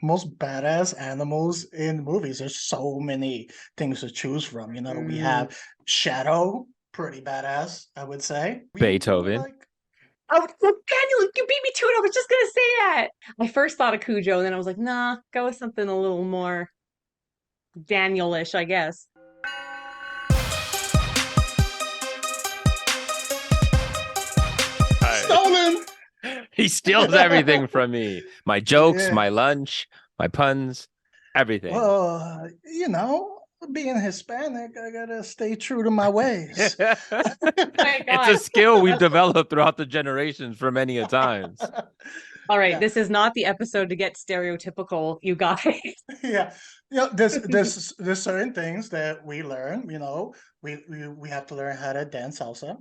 most badass animals in movies. There's so many things to choose from. You know, we have Shadow, pretty badass, I would say. Beethoven. Oh, Daniel, you beat me to it. I was just gonna say that. I first thought of Cujo, and then I was like, nah, go with something a little more Daniel-ish, I guess. Stolen. He steals everything from me. My jokes, my lunch, my puns, everything. Well, being Hispanic, I gotta stay true to my ways. It's a skill we've developed throughout the generations for many a times. All right, this is not the episode to get stereotypical, you guys. Yeah, there's certain things that we learn. We have to learn how to dance salsa.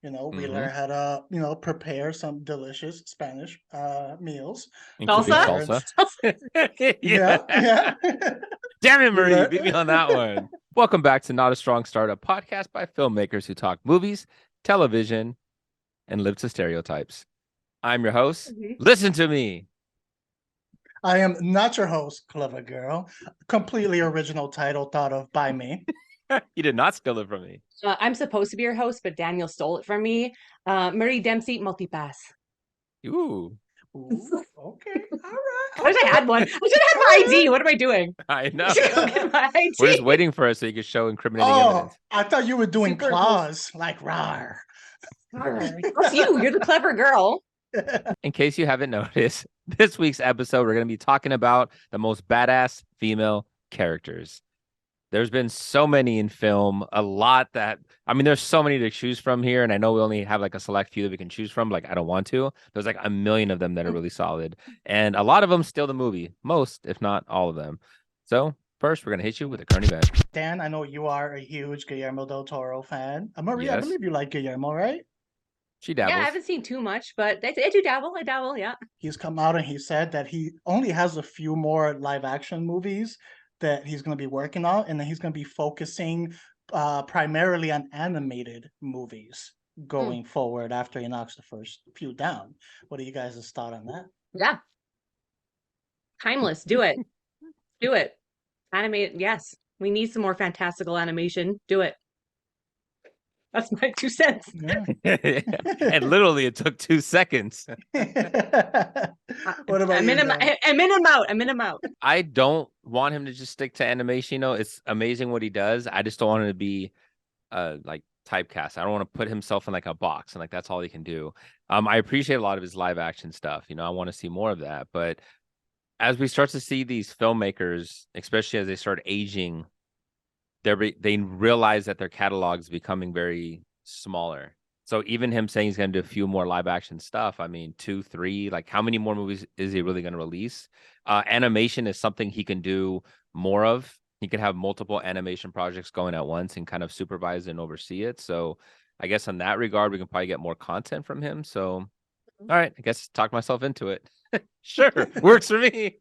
We learn how to prepare some delicious Spanish meals. Salsa? Yeah. Damn it, Marie, beat me on that one. Welcome back to Not a Strong Startup, podcast by filmmakers who talk movies, television, and live to stereotypes. I'm your host. Listen to me. I am not your host, Clever Girl. Completely original title thought of by me. You did not steal it from me. I'm supposed to be your host, but Daniel stole it from me. Marie Dempsey, multipass. Ooh. Okay. All right. I wish I had one. I should have my ID. What am I doing? I know. ID. We're just waiting for us so you can show incriminating evidence. I thought you were doing claws, like rawr. That's you. You're the clever girl. In case you haven't noticed, this week's episode, we're going to be talking about the most badass female characters. There's been so many in film, there's so many to choose from here. And I know we only have like a select few that we can choose from. Like, I don't want to. There's like a million of them that are really solid. And a lot of them steal the movie. Most, if not all of them. So first, we're going to hit you with a current event. Dan, I know you are a huge Guillermo del Toro fan. Maria, Yes. I believe you like Guillermo, right? She dabbles. Yeah, I haven't seen too much, but I do dabble. I dabble, yeah. He's come out and he said that he only has a few more live action movies that he's going to be working on, and then he's going to be focusing primarily on animated movies going forward after he knocks the first few down. What are you guys' thought on that? Yeah. Timeless. Do it. Do it. Animate. Yes. We need some more fantastical animation. Do it. That's my 2 cents. Yeah. And literally, it took 2 seconds. What about I'm in him out. I don't want him to just stick to animation. It's amazing what he does. I just don't want him to be like typecast. I don't want to put himself in like a box and like that's all he can do. I appreciate a lot of his live action stuff. I want to see more of that. But as we start to see these filmmakers, especially as they start aging, they realize that their catalog is becoming very smaller. So even him saying he's going to do a few more live action stuff, 2, 3, like how many more movies is he really going to release? Animation is something he can do more of. He can have multiple animation projects going at once and kind of supervise and oversee it. So I guess in that regard, we can probably get more content from him. So, all right, I guess talk myself into it. Sure, works for me.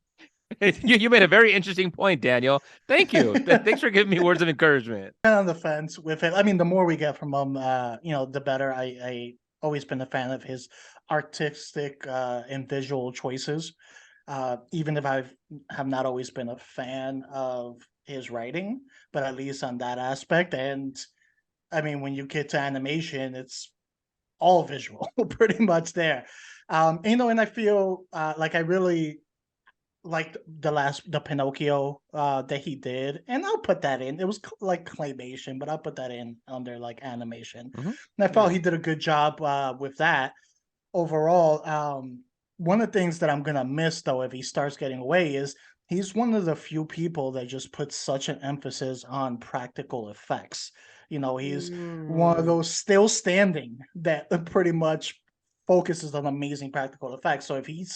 You made a very interesting point, Daniel. Thank you. Thanks for giving me words of encouragement. On the fence with it. The more we get from him, the better. I always been a fan of his artistic and visual choices. Even if have not always been a fan of his writing, but at least on that aspect. And when you get to animation, it's all visual, pretty much there. And I feel like I really like the Pinocchio that he did, and I'll put that in. It was like claymation, but I'll put that in under like animation. And I felt he did a good job with that overall. One of the things that I'm gonna miss though if he starts getting away is he's one of the few people that just puts such an emphasis on practical effects. He's one of those still standing that pretty much focuses on amazing practical effects. So if he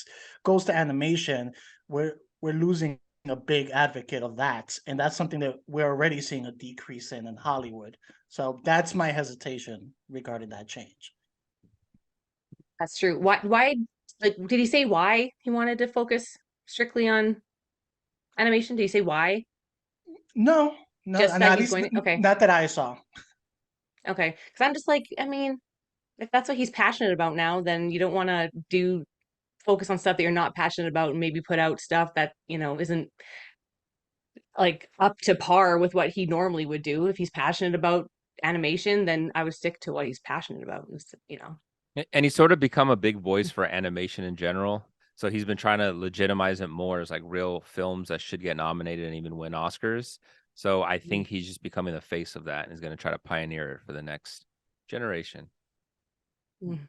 goes to animation, we're losing a big advocate of that, and that's something that we're already seeing a decrease in Hollywood. So that's my hesitation regarding that change. That's true. Why like did he say why he wanted to focus strictly on animation? Did he say why? No, Just that he's going to, okay. Not that I saw. Okay, because I'm just like, if that's what he's passionate about now, then you don't want to do focus on stuff that you're not passionate about and maybe put out stuff that, isn't like up to par with what he normally would do. If he's passionate about animation, then I would stick to what he's passionate about. And he's sort of become a big voice for animation in general. So he's been trying to legitimize it more as like real films that should get nominated and even win Oscars. So I think he's just becoming the face of that and is going to try to pioneer it for the next generation. Mm.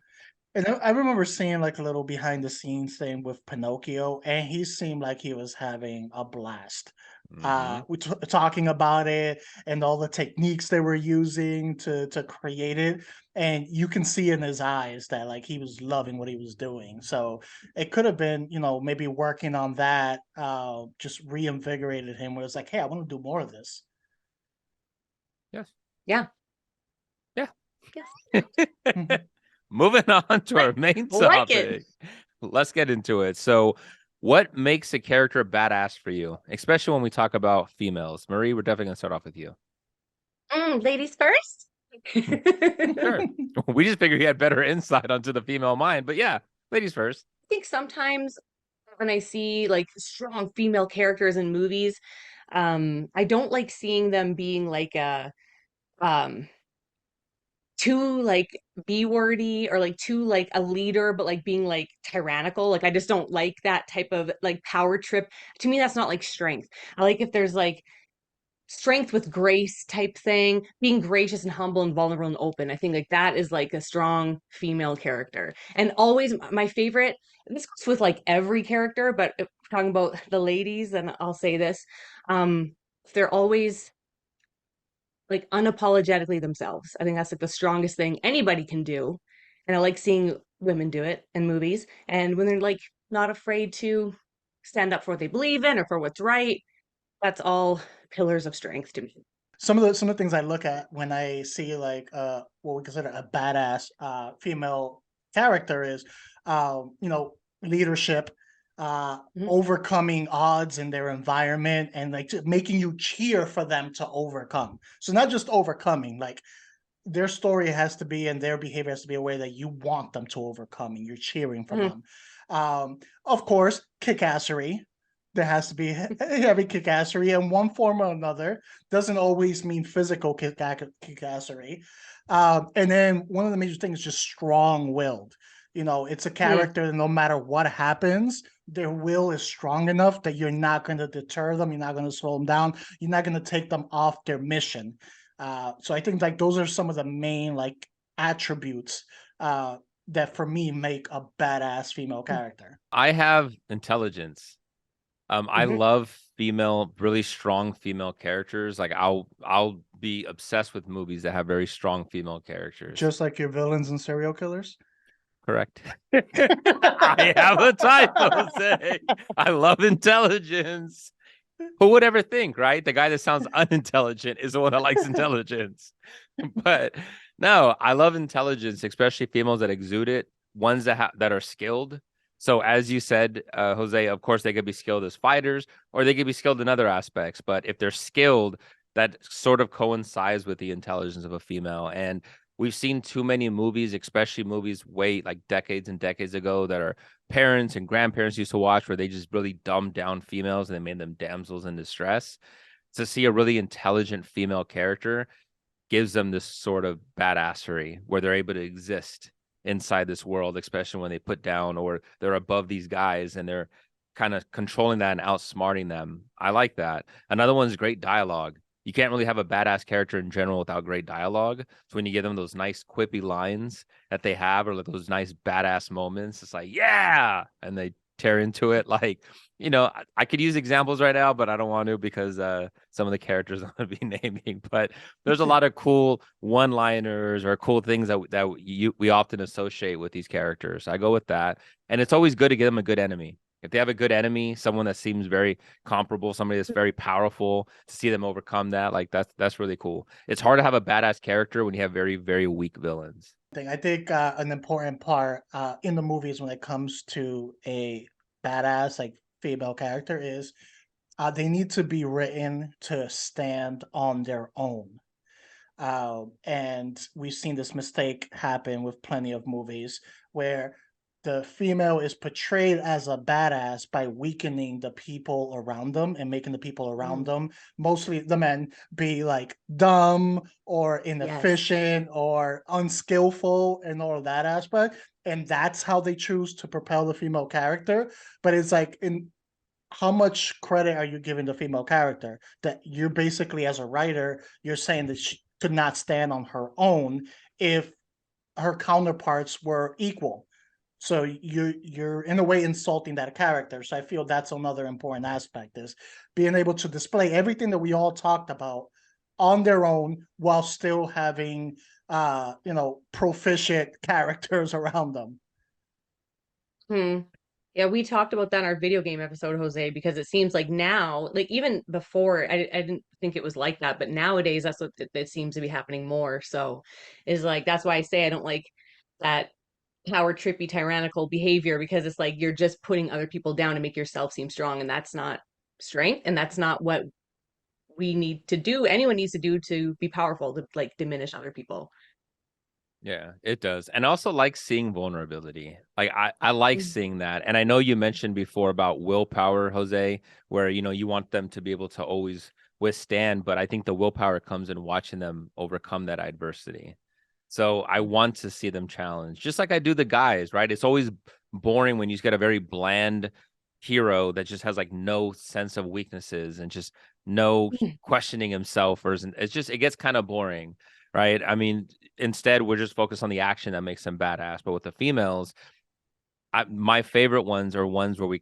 And I remember seeing like a little behind the scenes thing with Pinocchio, and he seemed like he was having a blast. Mhm. Talking about it and all the techniques they were using to create it, and you can see in his eyes that like he was loving what he was doing. So it could have been, maybe working on that, just reinvigorated him. Where it's like, hey, I want to do more of this. Yes. Yeah. Yeah. Yes. Moving on to our main Like it. topic. Let's get into it. So, what makes a character badass for you, especially when we talk about females? Marie, we're definitely going to start off with you. Ladies first. Sure. We just figured you had better insight onto the female mind, but yeah, ladies first. I think sometimes when I see like strong female characters in movies, I don't like seeing them being like um too like B-wordy or like too like a leader, but like being like tyrannical. Like I just don't like that type of like power trip. To me, that's not like strength. I like if there's like strength with grace type thing, being gracious and humble and vulnerable and open. I think like that is like a strong female character. And always my favorite, this goes with like every character, but if we're talking about the ladies, and I'll say this, um, they're always like unapologetically themselves. I think that's like the strongest thing anybody can do. And I like seeing women do it in movies. And when they're like not afraid to stand up for what they believe in or for what's right, that's all pillars of strength to me. Some of the things I look at when I see like what we consider a badass female character is leadership, Mhm. overcoming odds in their environment, and like just making you cheer for them to overcome. So not just overcoming, like their story has to be and their behavior has to be a way that you want them to overcome and you're cheering for Mhm. them. Of course, kickassery. There has to be heavy kickassery in one form or another. Doesn't always mean physical kickassery. And then one of the major things is just strong-willed. It's a Mhm. character that no matter what happens, their will is strong enough that you're not going to deter them. You're not going to slow them down. You're not going to take them off their mission. So I think like those are some of the main like attributes that for me make a badass female character. I have intelligence. I Mhm. love really strong female characters. Like I'll be obsessed with movies that have very strong female characters. Just like your villains and serial killers. Correct. I have a type, Jose. I love intelligence. Who would ever think, right? The guy that sounds unintelligent is the one that likes intelligence. But no, I love intelligence, especially females that exude it, ones that are skilled. So as you said, Jose, of course they could be skilled as fighters or they could be skilled in other aspects. But if they're skilled, that sort of coincides with the intelligence of a female. And we've seen too many movies, especially movies way like decades and decades ago that are parents and grandparents used to watch where they just really dumbed down females and they made them damsels in distress. To see a really intelligent female character gives them this sort of badassery where they're able to exist inside this world, especially when they put down or they're above these guys and they're kind of controlling that and outsmarting them. I like that. Another one is great dialogue. You can't really have a badass character in general without great dialogue. So when you give them those nice quippy lines that they have, or like those nice badass moments, it's like, yeah, and they tear into it. Like, I could use examples right now, but I don't want to because some of the characters I'm going to be naming. But there's a lot of cool one-liners or cool things that we often associate with these characters. I go with that, and it's always good to give them a good enemy. If they have a good enemy, someone that seems very comparable, somebody that's very powerful, to see them overcome that, like that's really cool. It's hard to have a badass character when you have very, very weak villains. I think an important part in the movies when it comes to a badass like female character is they need to be written to stand on their own. And we've seen this mistake happen with plenty of movies where the female is portrayed as a badass by weakening the people around them and making the people around them, mostly the men, be like dumb or inefficient or unskillful and all of that aspect. And that's how they choose to propel the female character. But it's like, in how much credit are you giving the female character? That you're basically, as a writer, you're saying that she could not stand on her own if her counterparts were equal. So you're in a way insulting that character. So I feel that's another important aspect, is being able to display everything that we all talked about on their own while still having proficient characters around them. Yeah, we talked about that in our video game episode, Jose, because it seems like now, like even before, I didn't think it was like that, but nowadays that's what it seems to be happening more. So is like, that's why I say I don't like that power trippy tyrannical behavior, because it's like you're just putting other people down to make yourself seem strong, and that's not strength, and that's not what we need to do. Anyone needs to do to be powerful, to like diminish other people. Yeah, it does. And I also like seeing vulnerability. Like I like seeing that. And I know you mentioned before about willpower, Jose, where you want them to be able to always withstand, but I think the willpower comes in watching them overcome that adversity. So I want to see them challenged, just like I do the guys, right? It's always boring when you get a very bland hero that just has like no sense of weaknesses and just no questioning himself, or it gets kind of boring, right? I mean, instead we're just focused on the action that makes them badass. But with the females, my favorite ones are ones where we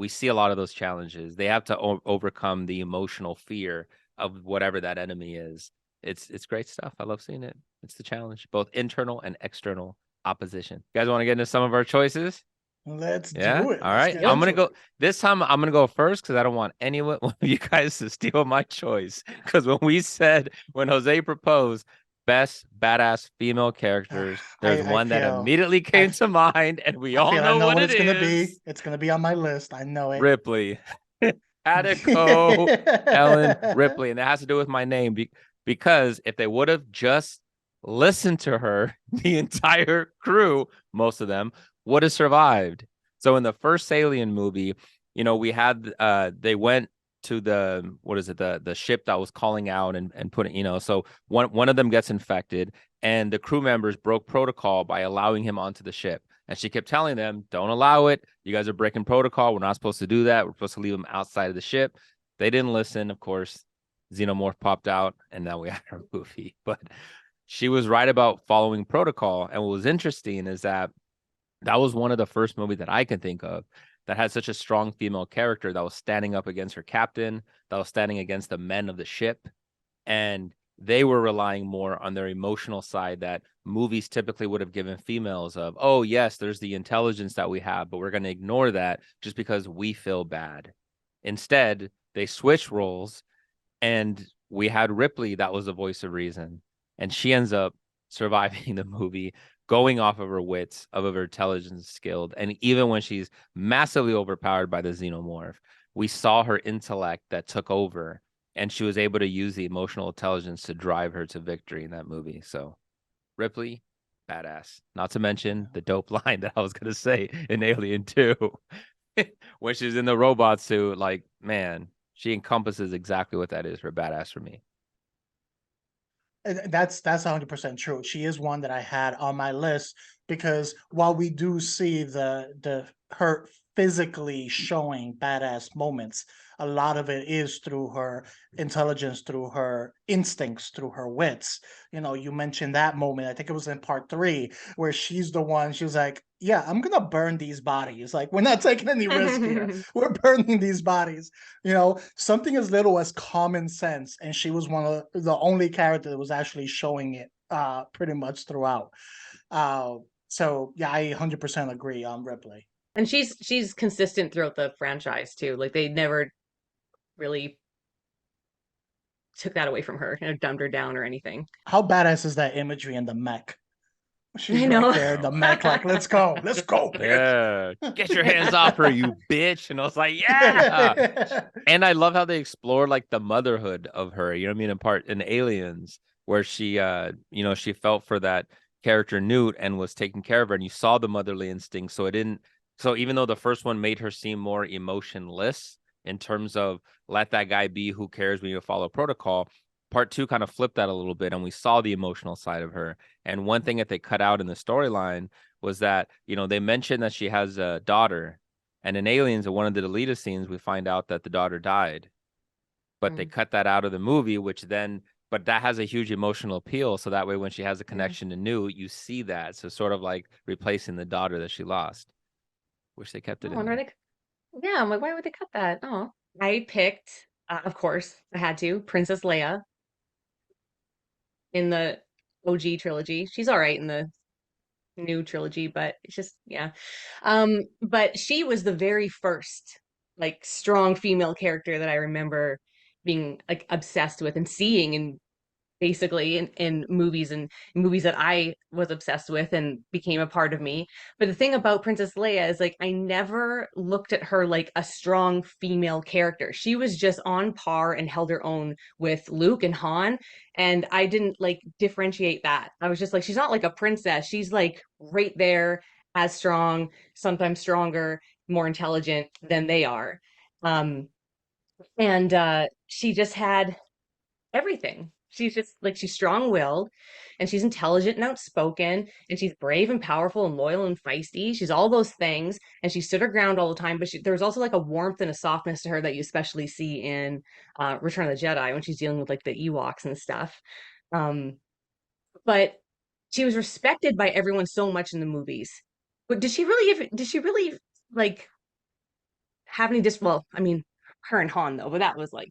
see a lot of those challenges. They have to overcome the emotional fear of whatever that enemy is. It's great stuff. I love seeing it. It's the challenge, both internal and external opposition. You guys want to get into some of our choices? Let's do it. All right. I'm gonna go this time. I'm gonna go first because I don't want anyone of you guys to steal my choice. Because when Jose proposed best badass female characters, there's one that immediately came to mind, and we all know what it's gonna be. It's gonna be on my list. I know it. Ripley, Attico, Ellen Ripley, and that has to do with my name because if they would have just listened to her, the entire crew, most of them, would have survived. So in the first Alien movie, we had they went to the ship that was calling out and putting, so one of them gets infected, and the crew members broke protocol by allowing him onto the ship. And she kept telling them, don't allow it. You guys are breaking protocol. We're not supposed to do that. We're supposed to leave them outside of the ship. They didn't listen. Of course, Xenomorph popped out, and now we had our movie. But she was right about following protocol. And what was interesting is that was one of the first movies that I can think of that had such a strong female character that was standing up against her captain, that was standing against the men of the ship. And they were relying more on their emotional side that movies typically would have given females of, oh, yes, there's the intelligence that we have, but we're going to ignore that just because we feel bad. Instead, they switched roles, and we had Ripley that was the voice of reason. And she ends up surviving the movie, going off of her wits, of her intelligence skilled. And even when she's massively overpowered by the xenomorph, we saw her intellect that took over, and she was able to use the emotional intelligence to drive her to victory in that movie. So Ripley, badass. Not to mention the dope line that I was going to say in Alien 2, when she's in the robot suit, like, man, she encompasses exactly what that is for badass for me. That's 100% true. She is one that I had on my list, because while we do see her physically showing badass moments, a lot of it is through her intelligence, through her instincts, through her wits. You mentioned that moment, I think it was in part 3, where she's the one, she was like, yeah, I'm gonna burn these bodies. Like, we're not taking any risk here. We're burning these bodies. Something as little as common sense. And she was one of the only character that was actually showing it pretty much throughout. So yeah, I 100% agree on Ripley. And she's consistent throughout the franchise too. Like, they never really took that away from her, dumbed her down or anything. How badass is that imagery in the mech? She's I know. right there in the mech, like, let's go, bitch. Yeah, get your hands off her, you bitch. And I was like, yeah. And I love how they explore like the motherhood of her, you know what I mean, in Aliens, where she she felt for that character Newt and was taking care of her, and you saw the motherly instinct. So it didn't. So even though the first one made her seem more emotionless in terms of let that guy be, who cares, when you follow protocol, part 2 kind of flipped that a little bit, and we saw the emotional side of her. And one thing that they cut out in the storyline was that, you know, they mentioned that she has a daughter, and in Aliens, in one of the deleted scenes, we find out that the daughter died, but they cut that out of the movie, which then, but that has a huge emotional appeal. So that way, when she has a connection to Newt, you see that. So sort of like replacing the daughter that she lost. Wish they kept it in there. Yeah, I'm like, why would they cut that? Oh, I picked, of course, I had to, Princess Leia in the OG trilogy. She's all right in the new trilogy, but it's just, yeah. But she was the very first like strong female character that I remember being like obsessed with and seeing in basically in movies and movies that I was obsessed with and became a part of me. But the thing about Princess Leia is like I never looked at her like a strong female character. She was just on par and held her own with Luke and Han, and I didn't like differentiate that. I was just like she's not like a princess. She's like right there as strong, sometimes stronger, more intelligent than they are. Um and she just had everything. She's just like she's strong-willed and she's intelligent and outspoken and she's brave and powerful and loyal and feisty. She's all those things and she stood her ground all the time. But there was also like a warmth and a softness to her that you especially see in Return of the Jedi when she's dealing with like the Ewoks and stuff. Um, but she was respected by everyone so much in the movies. But did she really like have any well, I mean, her and Han though, but that was like,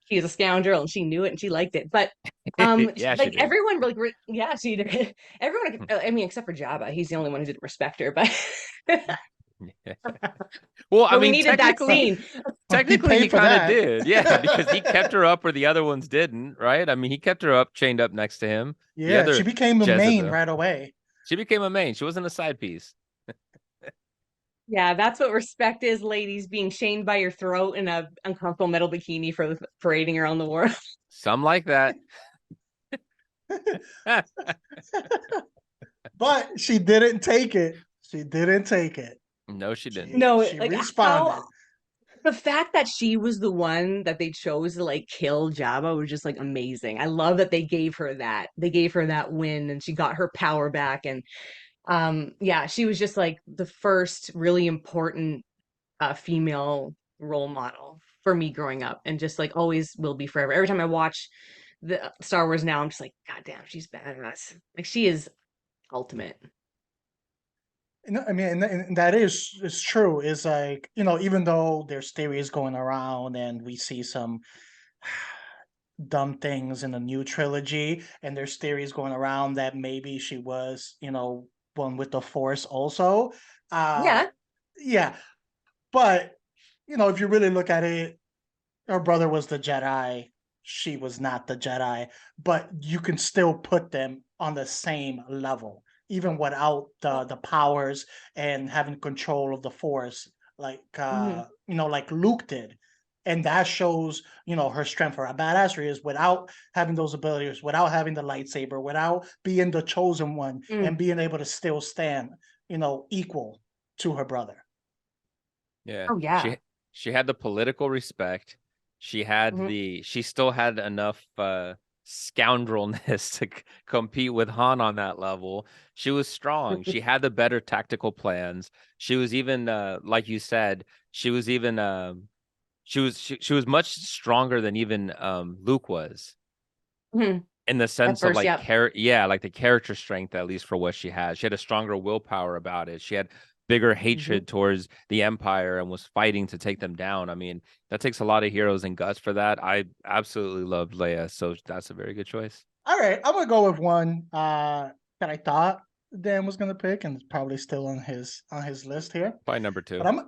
he was a scoundrel and she knew it and she liked it. But Yeah, she like did. everyone like yeah, she did. Everyone, I mean, except for Jabba, he's the only one who didn't respect her. But Well, I we mean, needed that technically, scene. technically he paid for kind of that. did. Yeah, because he kept her up where the other ones didn't, right? I mean, he kept her up, chained up next to him. The Yeah, she other became the main Jezebel, right away. she became a main. She wasn't a side piece. Yeah, that's what respect is, ladies, being chained by your throat in a uncomfortable metal bikini for parading around the world. Some like that. But she didn't take it. She didn't take it. No, she didn't. No, She like responded. the fact that she was the one that they chose to like kill Jabba was just like amazing. I love that they gave her that. They gave her that win and she got her power back. And yeah, she was just like the first really important female role model for me growing up and just like always will be forever. Every time I watch the Star Wars now, I'm just like, God damn, she's badass. Like she is ultimate. No, I mean, and that is true. Is like, even though there's theories going around and we see some dumb things in the new trilogy, and there's theories going around that maybe she was, one with the Force also. Yeah. Yeah, but if you really look at it, her brother was the Jedi. She was not the Jedi, but you can still put them on the same level, even without the powers and having control of the Force, like Mhm. like Luke did. And that shows, her strength, her badassery is without having those abilities, without having the lightsaber, without being the chosen one, and Mm. being able to still stand, equal to her brother. Yeah. Oh yeah. She had the political respect. She had Mhm. she still had enough scoundrelness to compete with Han on that level. She was strong. She had the better tactical plans. She was even like you said, she was even she was much stronger than even Luke was, Mhm. in the At sense of first, like yep. like the character strength, at least for what she had. She had a stronger willpower about it. She had bigger Mhm. hatred towards the Empire and was fighting to take them down. I mean, that takes a lot of heroes and guts for that. I absolutely loved Leia, so that's a very good choice. All right, I'm gonna go with one that I thought Dan was gonna pick, and it's probably still on his list here. Probably number But 2. Probably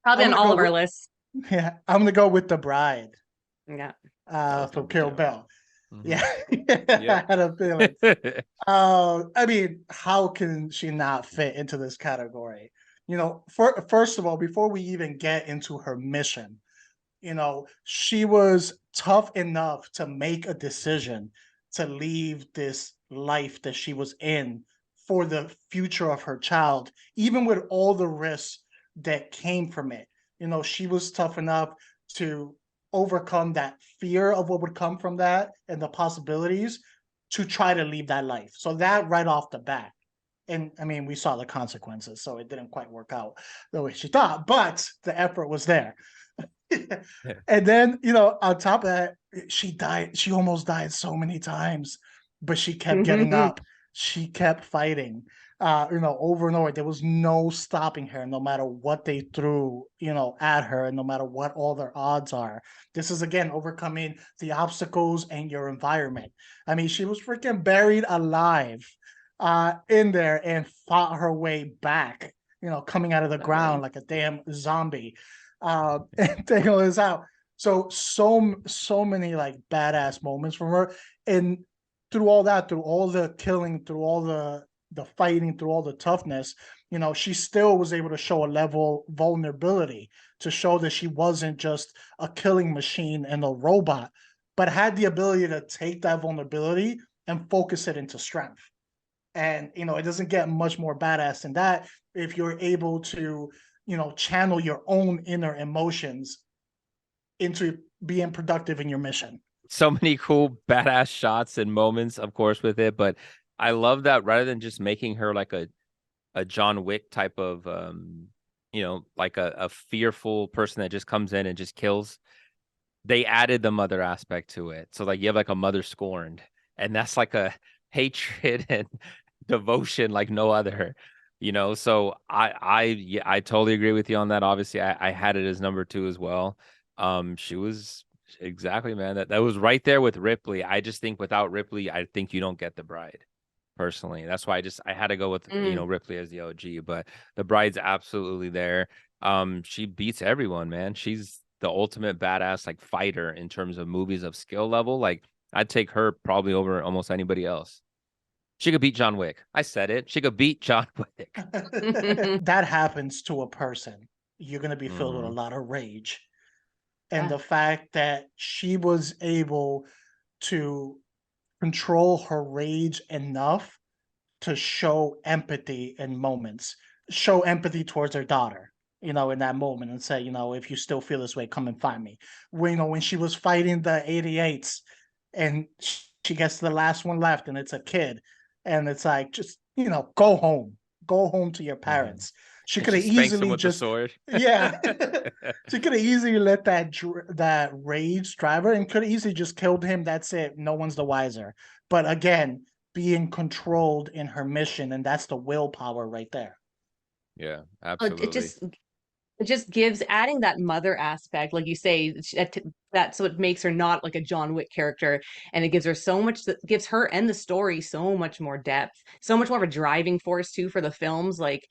I'm on gonna all go of our with lists. yeah, I'm gonna go with the Bride Yeah. That was from number Kill 2. Bill. Mhm. Yeah, Yep. I had a feeling. I mean, how can she not fit into this category? First of all, before we even get into her mission, she was tough enough to make a decision to leave this life that she was in for the future of her child, even with all the risks that came from it. You know, she was tough enough to overcome that fear of what would come from that and the possibilities to try to leave that life. So that right off the bat. And I mean, we saw the consequences, so it didn't quite work out the way she thought, but the effort was there. And then, you know, on top of that, she died. She almost died so many times, but she kept getting up. She kept fighting, you know, over and over. There was no stopping her, no matter what they threw, you know, at her, and no matter what all their odds are. This is again overcoming the obstacles and your environment. I mean, she was freaking buried alive in there and fought her way back, you know, coming out of the ground like a damn zombie. And taking this out. So many like badass moments from her. And through all that, through all the killing, through all the fighting, through all the toughness, you know, she still was able to show a level of vulnerability to show that she wasn't just a killing machine and a robot, but had the ability to take that vulnerability and focus it into strength. And, you know, it doesn't get much more badass than that if you're able to, you know, channel your own inner emotions into being productive in your mission. So many cool badass shots and moments, of course, with it. But I love that rather than just making her like a John Wick type of, you know, like a fearful person that just comes in and just kills, they added the mother aspect to it. So like you have like a mother scorned, and that's like a hatred and devotion like no other, you know. So I totally agree with you on that. Obviously, I had it as number 2 as well. She was exactly, man. That was right there with Ripley. I just think without Ripley, I think you don't get The Bride. Personally, that's why I had to go with you know, Ripley as the OG, but The Bride's absolutely there. She beats everyone, man. She's the ultimate badass like fighter in terms of movies of skill level. Like I'd take her probably over almost anybody else. She could beat John Wick. I said it. She could beat John Wick. That happens to a person. You're going to be filled with a lot of rage. And the fact that she was able to control her rage enough to show empathy in moments, show empathy towards her daughter, you know, in that moment, and say, you know, if you still feel this way, come and find me. When, you know, when she was fighting the 88s and she gets to the last one left and it's a kid, and it's like, just, you know, go home to your parents. She could have easily just, sword. Yeah, she could have easily let that rage drive her and could have easily just killed him. That's it. No one's the wiser. But again, being controlled in her mission, and that's the willpower right there. Yeah, absolutely. It just gives, adding that mother aspect, like you say, that's what makes her not like a John Wick character, and it gives her so much, that gives her and the story so much more depth, so much more of a driving force too for the films. Like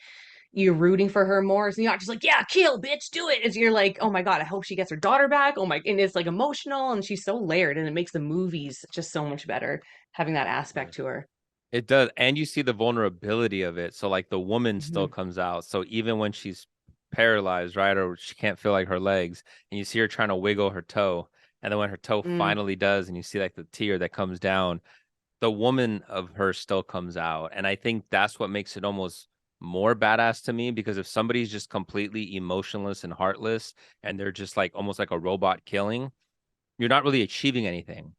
you're rooting for her more, so you're not just like, yeah, kill, bitch, do it. As you're like, oh my god, I hope she gets her daughter back. Oh my, and it's like emotional, and she's so layered, and it makes the movies just so much better having that aspect to her. It does, and you see the vulnerability of it. So like the woman still comes out. So even when she's paralyzed, right, or she can't feel like her legs, and you see her trying to wiggle her toe, and then when her toe finally does, and you see like the tear that comes down, the woman of her still comes out. And I think that's what makes it almost more badass to me, because if somebody's just completely emotionless and heartless and they're just like almost like a robot killing, you're not really achieving anything.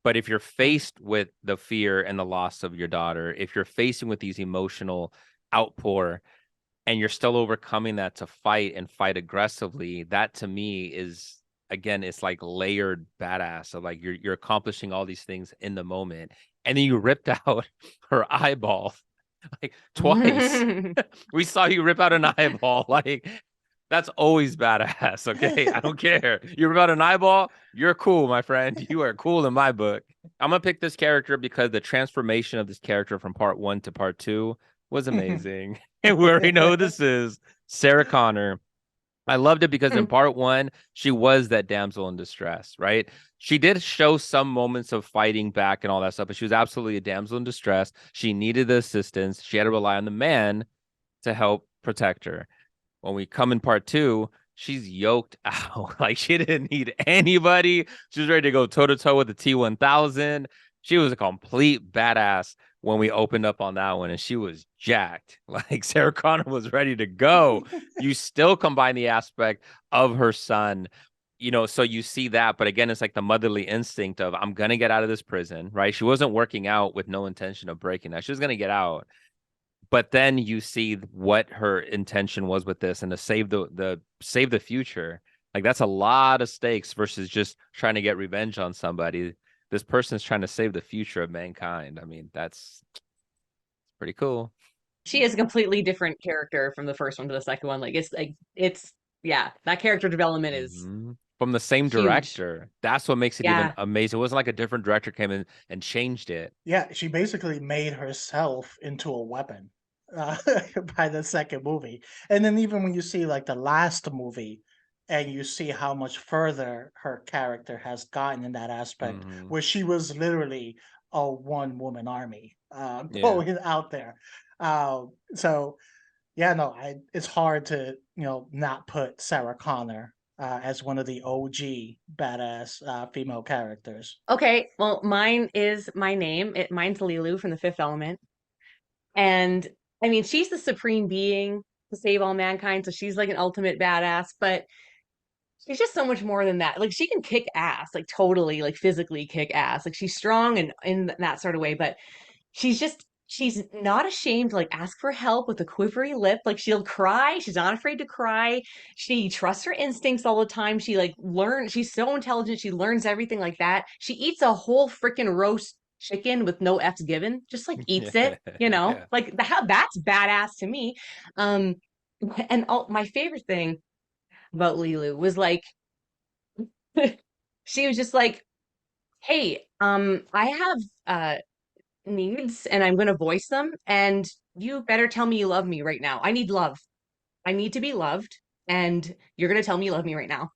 But if you're faced with the fear and the loss of your daughter, if you're facing with these emotional outpour and you're still overcoming that to fight and fight aggressively, that to me is, again, it's like layered badass. So like you're accomplishing all these things in the moment, and then you ripped out her eyeball like twice. We saw you rip out an eyeball. Like that's always badass. Okay, I don't care. You rip out an eyeball, you're cool, my friend. You are cool in my book. I'm gonna pick this character because the transformation of this character from part 1 to part 2 was amazing. And we already know who this is, Sarah Connor. I loved it because in part 1, she was that damsel in distress, right? She did show some moments of fighting back and all that stuff, but she was absolutely a damsel in distress. She needed the assistance. She had to rely on the man to help protect her. When we come in part 2, she's yoked out. Like she didn't need anybody. She was ready to go toe to toe with the T-1000. She was a complete badass when we opened up on that one, and she was jacked. Like Sarah Connor was ready to go. You still combine the aspect of her son, so you see that, but again, it's like the motherly instinct of I'm gonna get out of this prison, right? She wasn't working out with no intention of breaking that. She was gonna get out. But then you see what her intention was with this and to save the future. Like that's a lot of stakes versus just trying to get revenge on somebody. This person's trying to save the future of mankind. I mean, that's pretty cool. She is a completely different character from the first one to the second one. It's yeah, that character development is From the same huge. director. That's what makes it even Yeah. amazing. It wasn't like a different director came in and changed it. Yeah, she basically made herself into a weapon uh, by the second movie. And then even when you see like the last movie and you see how much further her character has gotten in that aspect, where she was literally a one woman army Yeah. going out there. So yeah, no, it's hard to, not put Sarah Connor as one of the OG badass female characters. Okay, well, mine is my name. Mine's Lilu from the Fifth Element. And I mean, she's the supreme being to save all mankind, so she's like an ultimate badass, but she's just so much more than that. Like she can kick ass, like totally, like physically kick ass. Like she's strong and in that sort of way, but she's not ashamed to like ask for help with a quivery lip. Like she'll cry. She's not afraid to cry. She trusts her instincts all the time. She like learns. She's so intelligent. She learns everything like that. She eats a whole freaking roast chicken with no F's given. Just like eats it, Yeah. like that's badass to me. Um, and my favorite thing about Lilu was like she was just like, "Hey, I have needs and I'm going to voice them and you better tell me you love me right now. I need love. I need to be loved and you're going to tell me you love me right now."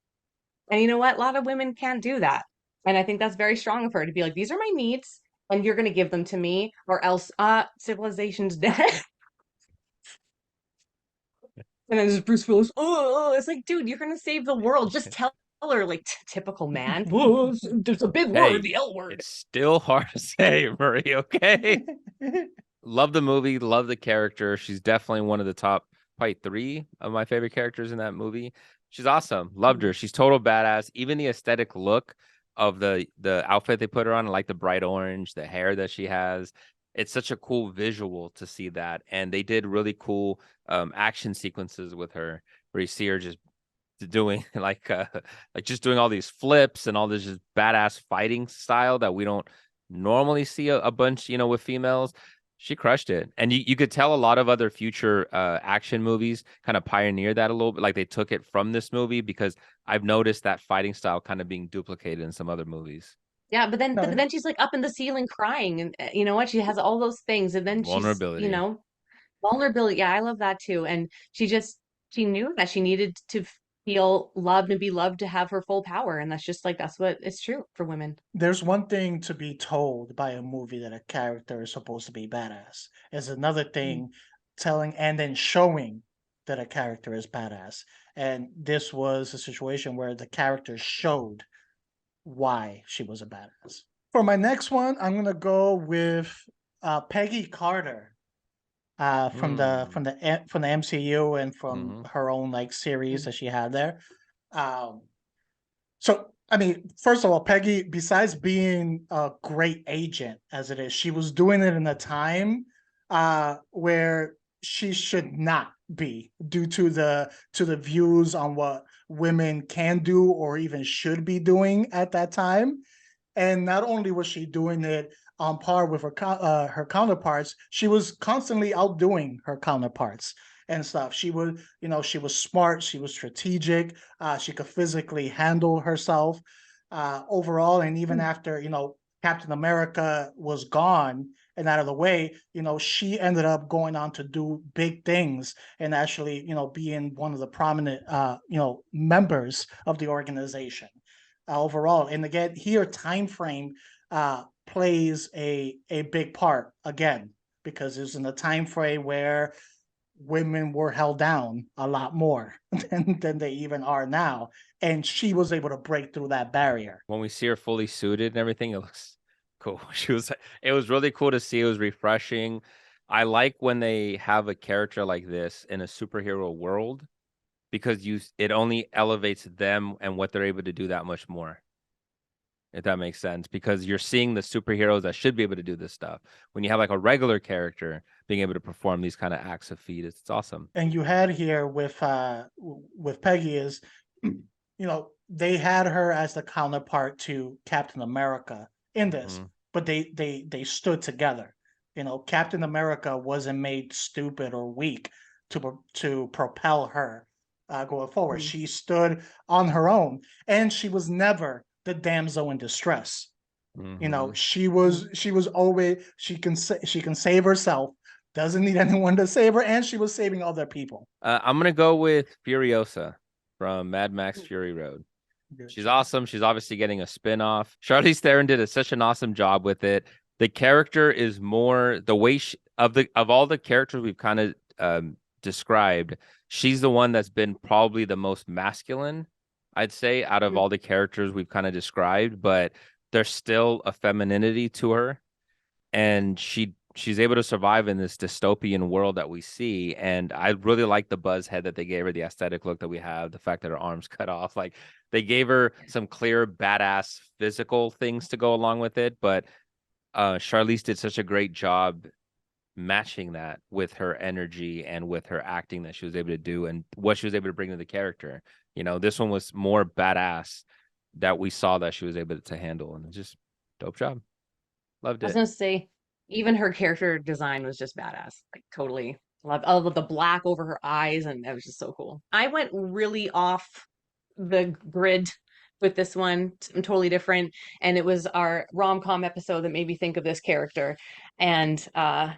And you know what? A lot of women can't do that. And I think that's very strong of her to be like, "These are my needs and you're going to give them to me or else civilization's dead." And then there's Bruce Willis. Oh, it's like, dude, you're gonna save the world. Just tell her, like, typical man. Whoa, there's a big word, Hey, the L word. it's still hard to say, Marie, okay? Love the movie, love the character. She's definitely one of the top, probably 3 of my favorite characters in that movie. She's awesome. Loved her. She's total badass. Even the aesthetic look of the outfit they put her on, like the bright orange, the hair that she has. It's such a cool visual to see that. And they did really cool action sequences with her where you see her just doing like just doing all these flips and all this just badass fighting style that we don't normally see a bunch, with females. She crushed it. And you could tell a lot of other future action movies kind of pioneered that a little bit. Like they took it from this movie because I've noticed that fighting style kind of being duplicated in some other movies. Yeah, but then No, she's like up in the ceiling crying, and you know what? She has all those things, and then she's Vulnerability. vulnerability. Yeah, I love that too. And she knew that she needed to feel loved and be loved to have her full power, and that's just like that's what it's true for women. there's one thing to be told by a movie that a character is supposed to be badass. Is another Mhm. thing telling and then showing that a character is badass. And this was a situation where the character showed why she was a badass. For my next one, I'm gonna go with Peggy Carter from the MCU and from Mm-hmm. her own like series Mhm. that she had there. Um, so I mean, first of all, Peggy, besides being a great agent as it is, she was doing it in a time where she should not be due to the views on what women can do or even should be doing at that time. And not only was she doing it on par with her counterparts, she was constantly outdoing her counterparts and stuff. She was smart, she was strategic, she could physically handle herself overall. And even after Captain America was gone and out of the way, she ended up going on to do big things and actually, being one of the prominent, members of the organization overall. And again, here time frame plays a big part again because it's in a time frame where women were held down a lot more than they even are now, and she was able to break through that barrier. When we see her fully suited and everything, it looks cool. It was really cool to see. It was refreshing. I like when they have a character like this in a superhero world because it only elevates them and what they're able to do that much more. If that makes sense, because you're seeing the superheroes that should be able to do this stuff. When you have like a regular character being able to perform these kind of acts of feat, it's awesome. And you had here with Peggy is, they had her as the counterpart to Captain America in this, but they stood together. Captain America wasn't made stupid or weak to propel her going forward. She stood on her own, and she was never the damsel in distress. She was always she can save herself, doesn't need anyone to save her, and she was saving other people. I'm gonna go with Furiosa from Mad Max Fury Road. She's awesome. She's obviously getting a spin-off. Charlize Theron did such an awesome job with it. The character is more the way of all the characters we've kind of described, she's the one that's been probably the most masculine, I'd say, out of all the characters we've kind of described, but there's still a femininity to her, and she's able to survive in this dystopian world that we see. And I really like the buzz head that they gave her, the aesthetic look that we have, the fact that her arms cut off. Like, they gave her some clear badass physical things to go along with it, but Charlize did such a great job matching that with her energy and with her acting that she was able to do and what she was able to bring to the character. This one was more badass that we saw that she was able to handle, and just dope job. Loved it. I was gonna say, even her character design was just badass. Like, totally loved all of the black over her eyes, and that was just so cool. I went really off the grid with this one, totally different, and it was our rom-com episode that made me think of this character. And out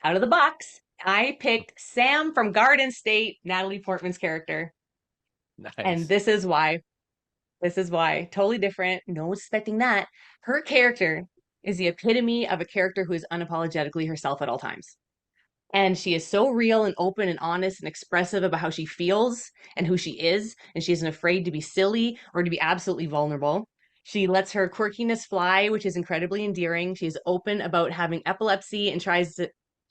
of the box, I picked Sam from Garden State, Natalie Portman's character. Nice. And this is why. Totally different. No one's expecting that. Her character is the epitome of a character who is unapologetically herself at all times. And she is so real and open and honest and expressive about how she feels and who she is. And she isn't afraid to be silly or to be absolutely vulnerable. She lets her quirkiness fly, which is incredibly endearing. She's open about having epilepsy and tries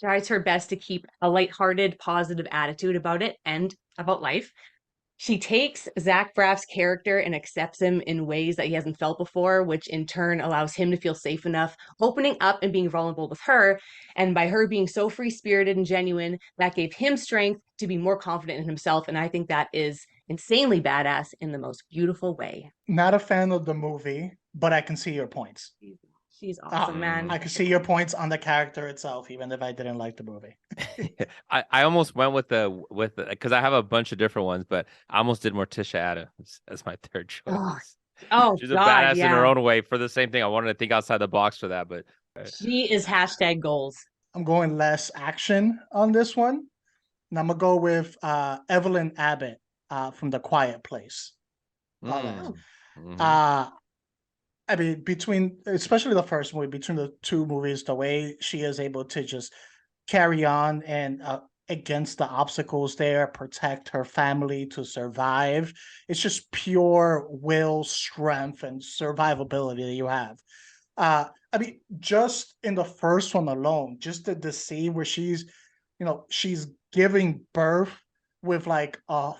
her best to keep a lighthearted, positive attitude about it and about life. She takes Zach Braff's character and accepts him in ways that he hasn't felt before, which in turn allows him to feel safe enough, opening up and being vulnerable with her. And by her being so free-spirited and genuine, that gave him strength to be more confident in himself. And I think that is insanely badass in the most beautiful way. Not a fan of the movie, but I can see your points. She's awesome, man. I can see your points on the character itself, even if I didn't like the movie. I almost went with because I have a bunch of different ones, but I almost did Morticia Addams as my third choice. She's a badass in her own way for the same thing. I wanted to think outside the box for that, but she is hashtag goals. I'm going less action on this one, and I'm gonna go with Evelyn Abbott from The Quiet Place. I mean, especially the first movie, between the two movies, the way she is able to just carry on and against the obstacles there, protect her family to survive. It's just pure will, strength, and survivability that you have. I mean, just in the first one alone, just the scene where she's giving birth with like a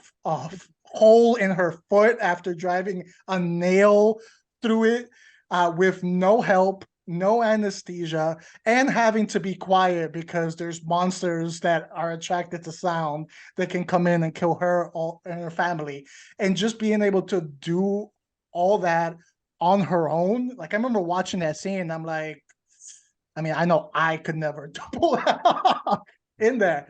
hole in her foot after driving a nail through it with no help, no anesthesia, and having to be quiet because there's monsters that are attracted to sound that can come in and kill her and her family. And just being able to do all that on her own. Like, I remember watching that scene and I'm like, I mean, I know I could never pull that off in there.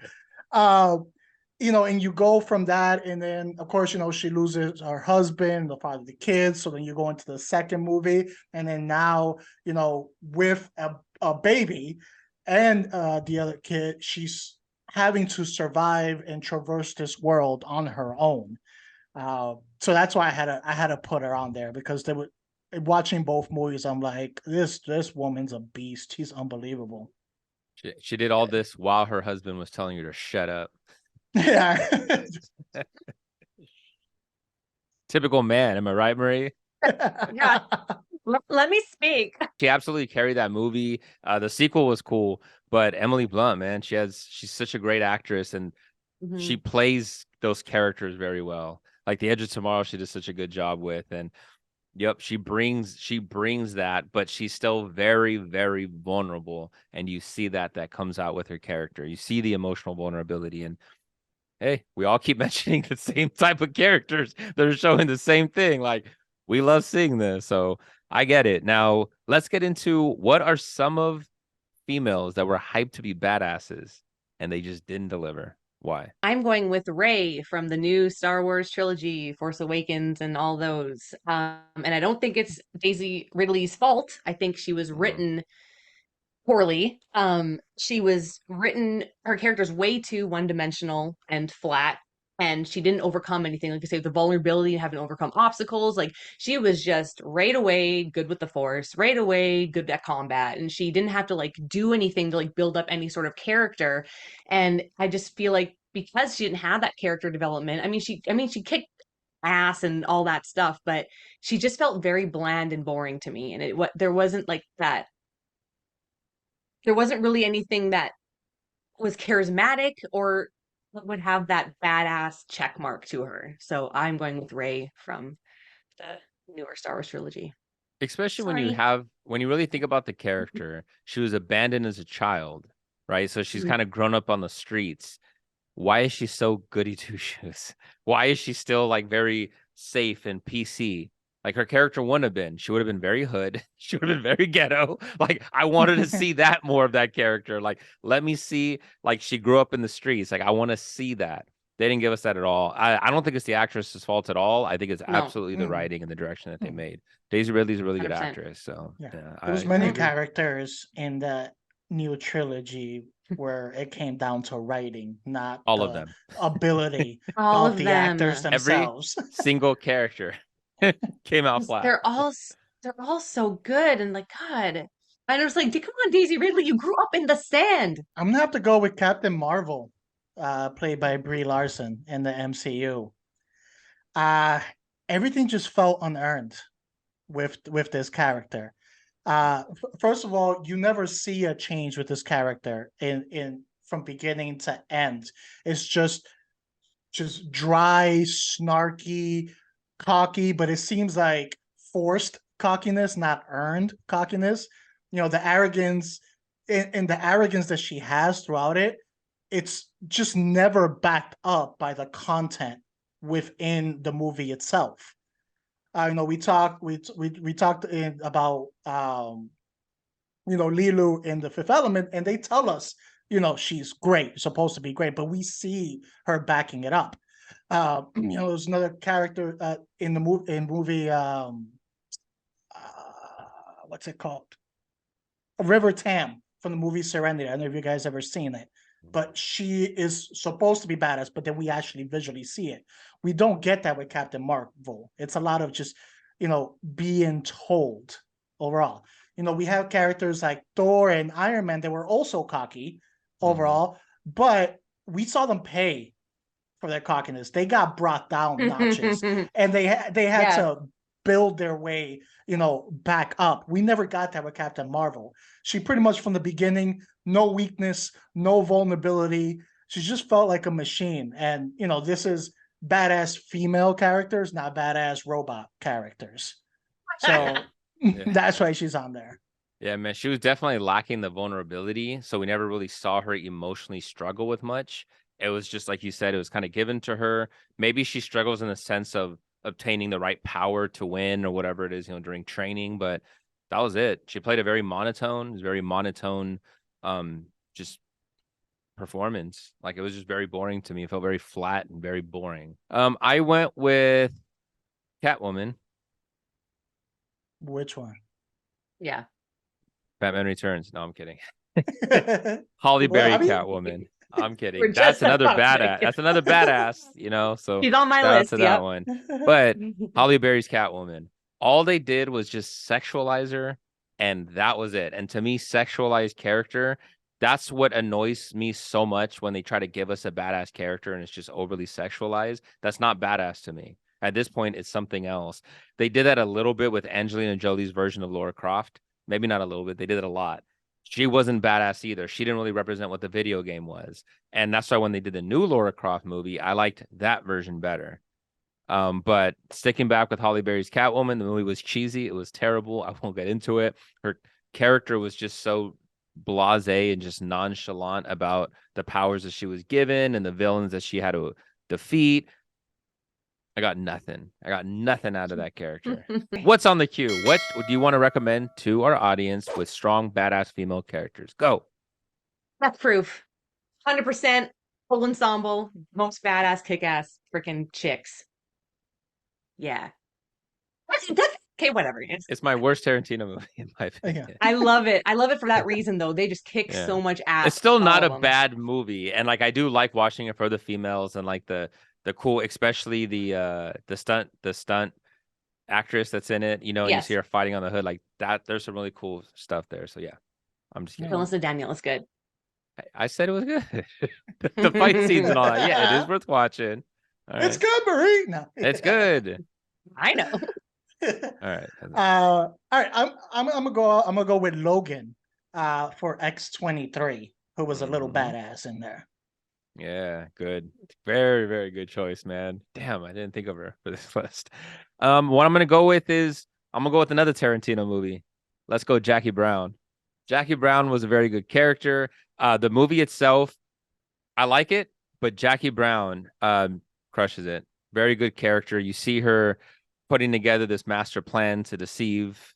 And you go from that, and then of course, she loses her husband, the father of the kids. So then you go into the second movie, and then now, with a baby and the other kid, she's having to survive and traverse this world on her own. So that's why I had to put her on there, because watching both movies, I'm like, this woman's a beast. She's unbelievable. She did all this while her husband was telling her to shut up. Yeah. Typical man, am I right, Marie? Yeah. Let me speak. She absolutely carried that movie. The sequel was cool, but Emily Blunt, man, she's such a great actress, and she Mhm. plays those characters very well. Like The Edge of Tomorrow, she does such a good job with, and yep, she brings that, but she's still very, very vulnerable, and you see that comes out with her character. You see the emotional vulnerability, and hey, we all keep mentioning the same type of characters that are showing the same thing. Like, we love seeing this, so I get it. Now, let's get into what are some of females that were hyped to be badasses and they just didn't deliver. Why? I'm going with Rey from the new Star Wars trilogy, Force Awakens, and all those. And I don't think it's Daisy Ridley's fault. I think she was Mhm. written poorly. She was written, her character's way too one-dimensional and flat, and she didn't overcome anything. Like I say, the vulnerability and having to overcome obstacles. Like she was just right away good with the force, right away good at combat, and she didn't have to like do anything to like build up any sort of character. And I just feel like because she didn't have that character development, I mean she kicked ass and all that stuff, but she just felt very bland and boring to me. And there wasn't like that, there wasn't really anything that was charismatic or would have that badass check mark to her. So I'm going with Rey from the newer Star Wars trilogy. Especially Sorry. when you really think about the character, she was abandoned as a child, right? So she's Mhm. kind of grown up on the streets. Why is she so goody two shoes? Why is she still like very safe and PC? Like her character wouldn't have been. She would have been very hood. She would have been very ghetto. Like I wanted to see that more of that character. Like let me see. Like she grew up in the streets. Like I want to see that. They didn't give us that at all. I don't think it's the actress's fault at all. I think it's No, absolutely the Mm, writing and the direction that they mm. made. Daisy Ridley's a really good 100%. actress. So Yeah, yeah, there was I many agree. characters in that new trilogy where it came down to writing, not All of the them. ability All of of the actors them. Every themselves. single character came out 'Cause flat. they're all so good and like God. And I was like, come on, Daisy Ridley, you grew up in the sand. I'm gonna have to go with Captain Marvel, played by Brie Larson in the MCU. Uh, Everything just felt unearned with this character. First of all, you never see a change with this character in from beginning to end. It's just dry, snarky, cocky, but it seems like forced cockiness, not earned cockiness. You know, the arrogance and the arrogance that she has throughout it, it's just never backed up by the content within the movie itself. You know, we talked about Lilu in The Fifth Element, and they tell us, she's great, supposed to be great, but we see her backing it up. There's another character in the movie, what's it called? River Tam from the movie Serenity. I don't know if you guys ever seen it, but she is supposed to be badass, but then we actually visually see it. We don't get that with Captain Marvel. It's a lot of just, being told overall. We have characters like Thor and Iron Man that were also cocky Mhm. overall, but we saw them pay for their cockiness. They got brought down notches, and they had Yeah. to build their way, back up. We never got that with Captain Marvel. She pretty much from the beginning, no weakness, no vulnerability. She just felt like a machine. And this is badass female characters, not badass robot characters. So Yeah. that's why she's on there. Yeah, man, she was definitely lacking the vulnerability, so we never really saw her emotionally struggle with much. It was just like you said, it was kind of given to her. Maybe she struggles in the sense of obtaining the right power to win or whatever it is, during training, but that was it. She played a very monotone, just performance. Like it was just very boring to me. It felt very flat and very boring. I went with Catwoman, Which one? Yeah. Batman Returns. No, I'm kidding. Holly Well, I Berry mean, Catwoman. I'm We're kidding. just That's another about to badass. get That's another badass, so She's on my shout out list. to that Yep. one. But Holly Berry's Catwoman, all they did was just sexualize her, and that was it. And to me, sexualized character, that's what annoys me so much when they try to give us a badass character and it's just overly sexualized. That's not badass to me. At this point, it's something else. They did that a little bit with Angelina Jolie's version of Lara Croft. Maybe not a little bit. They did it a lot. She wasn't badass either. She didn't really represent what the video game was. And that's why when they did the new Lara Croft movie, I liked that version better. But sticking back with Halle Berry's Catwoman, the movie was cheesy. It was terrible. I won't get into it. Her character was just so blasé and just nonchalant about the powers that she was given and the villains that she had to defeat. I got nothing out of that character. What's on the queue? What do you want to recommend to our audience with strong, badass female characters? Go. That's proof. 100% whole ensemble, most badass, kick-ass freaking chicks. Yeah. That's okay, whatever. It's my worst Tarantino movie, in my opinion. Yeah. I love it. I love it for that reason, though. They just kick so much ass. It's still not all a of them. bad movie, and like I do like watching it for the females and like the cool, especially the stunt actress that's in it. You know, and you see her fighting on the hood like that. There's some really cool stuff there. So yeah, I'm just kidding. Melissa Daniel is good. I said it was good. The fight scenes and all that. Yeah, it is worth watching. All right. It's good, Marie. No. It's good. I know. All right. All right. I'm gonna go with Logan for X-23, who was a little badass in there. Yeah, good. Very, very good choice, man. Damn, I didn't think of her for this list. What I'm gonna go with is I'm gonna go with another Tarantino movie. Let's go Jackie Brown. Jackie Brown was a very good character. The movie itself, I like it, but Jackie Brown crushes it. Very good character. You see her putting together this master plan to deceive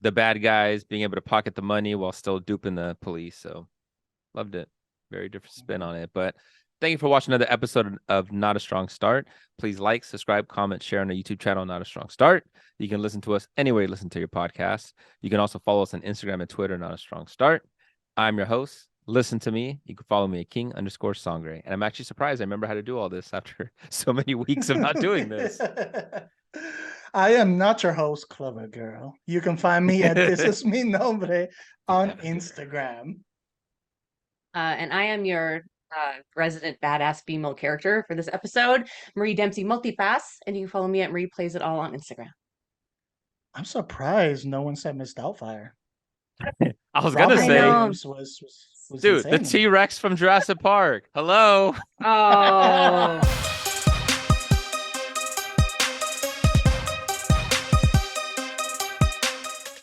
the bad guys, being able to pocket the money while still duping the police. So loved it. Very different spin on it. But thank you for watching another episode of Not a Strong Start. Please like, subscribe, comment, share on our YouTube channel, Not a Strong Start. You can listen to us anywhere you listen to your podcast. You can also follow us on Instagram and Twitter, Not a Strong Start. I'm your host. Listen to me. You can follow me at King_Sangre. And I'm actually surprised I remember how to do all this after so many weeks of not doing this. I am not your host, Clever Girl. You can find me at This Is Mi Nombre on Instagram. And I am your resident badass female character for this episode, Marie Dempsey Multipass, and you can follow me at Marie Plays It All on Instagram. I'm surprised no one said Miss Doubtfire. I was gonna say, was dude, the T-Rex from Jurassic Park. Hello. Oh.